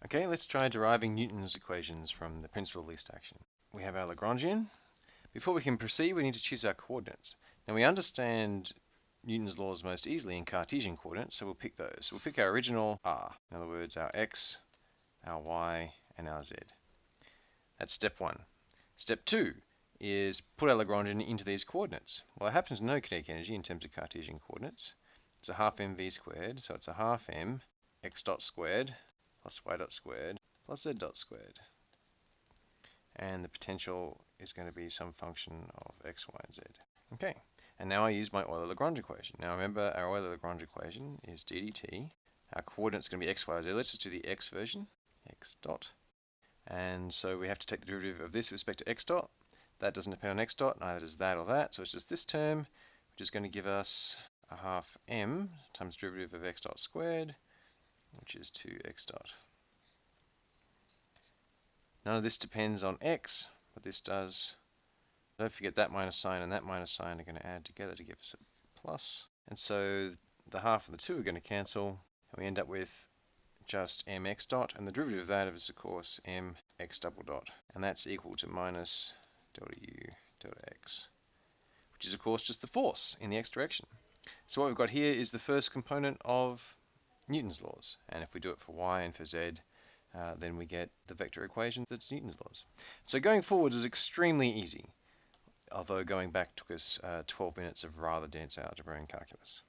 Okay, let's try deriving Newton's equations from the principle of least action. We have our Lagrangian. Before we can proceed, we need to choose our coordinates. Now we understand Newton's laws most easily in Cartesian coordinates, so we'll pick those. We'll pick our original r, in other words, our x, our y, and our z. That's step one. Step two is put our Lagrangian into these coordinates. Well, I happen to know kinetic energy in terms of Cartesian coordinates. It's a half mv squared, so it's a half m x dot squared plus y dot squared plus z dot squared. And the potential is going to be some function of x, y, and z. Okay, and now I use my Euler-Lagrange equation. Now remember, our Euler-Lagrange equation is d dt. Our coordinate's going to be x, y, z. Let's just do the x version, x dot. And so we have to take the derivative of this with respect to x dot. That doesn't depend on x dot, neither does that or that. So it's just this term, which is going to give us a half m times derivative of x dot squared, which is 2x dot. None of this depends on x, but this does. Don't forget that minus sign and that minus sign are going to add together to give us a plus. And so the half and the 2 are going to cancel, and we end up with just mx dot, and the derivative of that is of course mx double dot, and that's equal to minus delta u delta x, which is of course just the force in the x direction. So what we've got here is the first component of Newton's laws, and if we do it for y and for z, then we get the vector equation that's Newton's laws. So going forwards is extremely easy, although going back took us 12 minutes of rather dense algebra and calculus.